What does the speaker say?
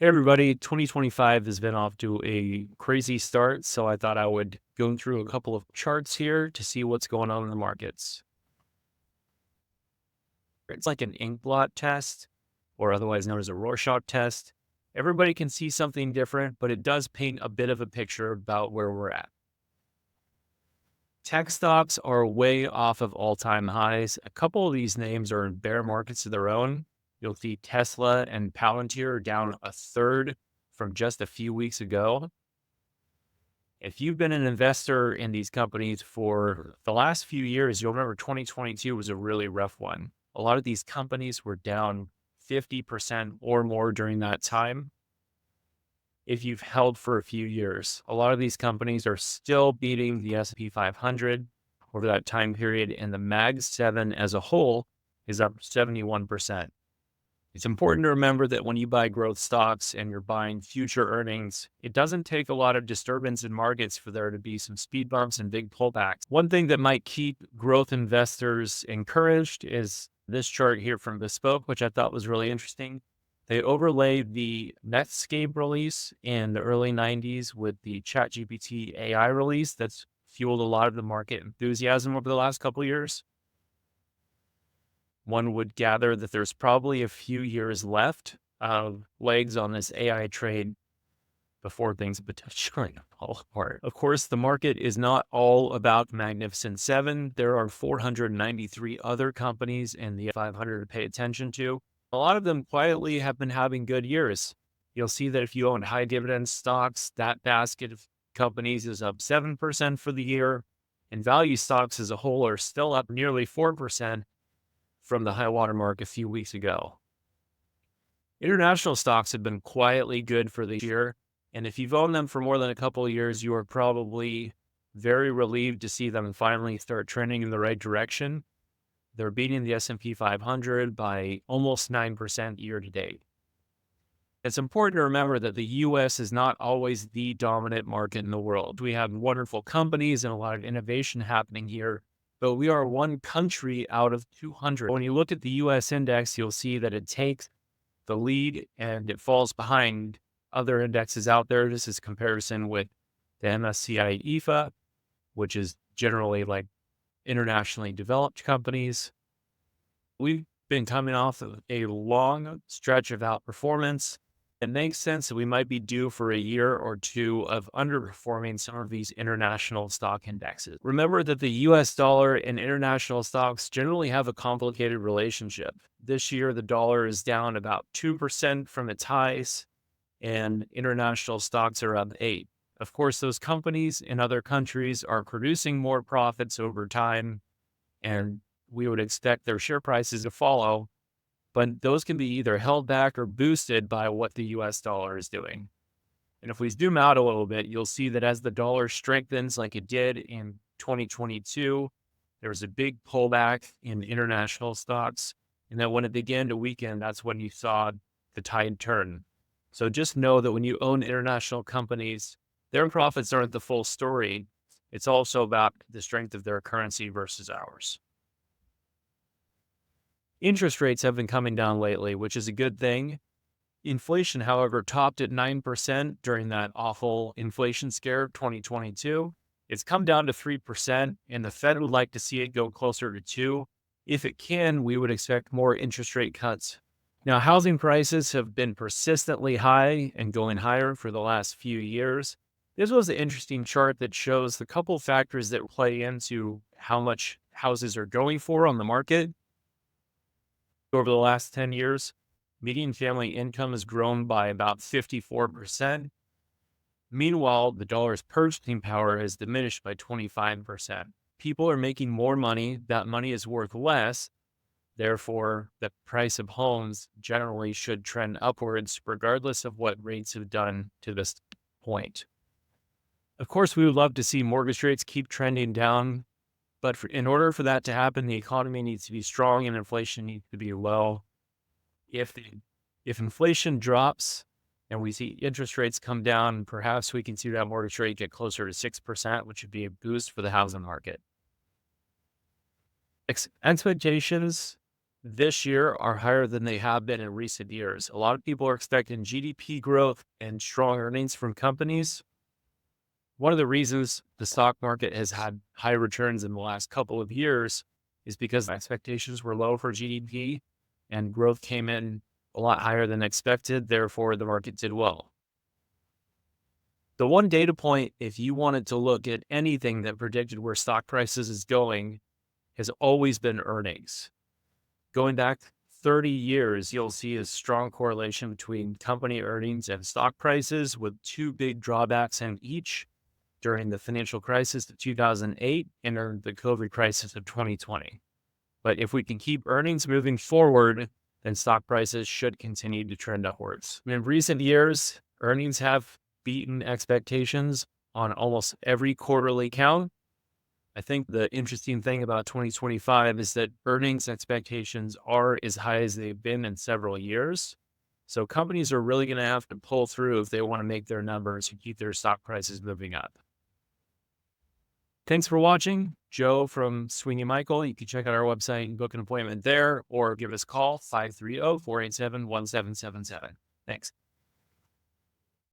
Hey everybody, 2025 has been off to a crazy start, so I thought I would go through a couple of charts here to see what's going on in the markets. It's like an ink blot test, or otherwise known as a Rorschach test. Everybody can see something different, but it does paint a bit of a picture about where we're at. Tech stocks are way off of all-time highs. A couple of these names are in bear markets of their own. You'll see Tesla and Palantir down a third from just a few weeks ago. If you've been an investor in these companies for the last few years, you'll remember 2022 was a really rough one. A lot of these companies were down 50% or more during that time. If you've held for a few years, a lot of these companies are still beating the S&P 500 over that time period, and the Mag 7 as a whole is up 71%. It's important to remember that when you buy growth stocks and you're buying future earnings, it doesn't take a lot of disturbance in markets for there to be some speed bumps and big pullbacks. One thing that might keep growth investors encouraged is this chart here from Bespoke, which I thought was really interesting. They overlaid the Netscape release in the early 90s with the ChatGPT AI release that's fueled a lot of the market enthusiasm over the last couple of years. One would gather that there's probably a few years left of legs on this AI trade before things potentially fall apart. Of course, the market is not all about Magnificent Seven. There are 493 other companies in the 500 to pay attention to. A lot of them quietly have been having good years. You'll see that if you own high dividend stocks, that basket of companies is up 7% for the year, and value stocks as a whole are still up nearly 4% from the high water mark a few weeks ago. International stocks have been quietly good for the year, and if you've owned them for more than a couple of years, you are probably very relieved to see them finally start trending in the right direction. They're beating the S&P 500 by almost 9% year to date. It's important to remember that the US is not always the dominant market in the world. We have wonderful companies and a lot of innovation happening here, but we are one country out of 200. When you look at the US index, you'll see that it takes the lead and it falls behind other indexes out there. This is comparison with the MSCI EFA, which is generally like internationally developed companies. We've been coming off of a long stretch of outperformance. It makes sense that we might be due for a year or two of underperforming some of these international stock indexes. Remember that the US dollar and international stocks generally have a complicated relationship. This year, the dollar is down about 2% from its highs, and international stocks are up 8%. Of course, those companies in other countries are producing more profits over time, and we would expect their share prices to follow, but those can be either held back or boosted by what the US dollar is doing. And if we zoom out a little bit, you'll see that as the dollar strengthens like it did in 2022, there was a big pullback in international stocks. And then when it began to weaken, that's when you saw the tide turn. So just know that when you own international companies, their profits aren't the full story. It's also about the strength of their currency versus ours. Interest rates have been coming down lately, which is a good thing. Inflation, however, topped at 9% during that awful inflation scare of 2022. It's come down to 3%, and the Fed would like to see it go closer to 2%. If it can, we would expect more interest rate cuts. Now, housing prices have been persistently high and going higher for the last few years. This was an interesting chart that shows the couple factors that play into how much houses are going for on the market. Over the last 10 years, median family income has grown by about 54%. Meanwhile, the dollar's purchasing power has diminished by 25%. People are making more money. That money is worth less. Therefore, the price of homes generally should trend upwards, regardless of what rates have done to this point. Of course, we would love to see mortgage rates keep trending down, but in order for that to happen, the economy needs to be strong and inflation needs to be low. If inflation drops and we see interest rates come down, perhaps we can see that mortgage rate get closer to 6%, which would be a boost for the housing market. Expectations this year are higher than they have been in recent years. A lot of people are expecting GDP growth and strong earnings from companies. One of the reasons the stock market has had high returns in the last couple of years is because expectations were low for GDP and growth came in a lot higher than expected. Therefore, the market did well. The one data point, if you wanted to look at anything that predicted where stock prices is going, has always been earnings. Going back 30 years, you'll see a strong correlation between company earnings and stock prices, with two big drawbacks in each during the financial crisis of 2008 and during the COVID crisis of 2020. But if we can keep earnings moving forward, then stock prices should continue to trend upwards. In recent years, earnings have beaten expectations on almost every quarterly count. I think the interesting thing about 2025 is that earnings expectations are as high as they've been in several years. So companies are really going to have to pull through if they want to make their numbers and keep their stock prices moving up. Thanks for watching. Joe from Sweeney Michel. You can check out our website and book an appointment there, or give us a call, 530-487-1777. Thanks.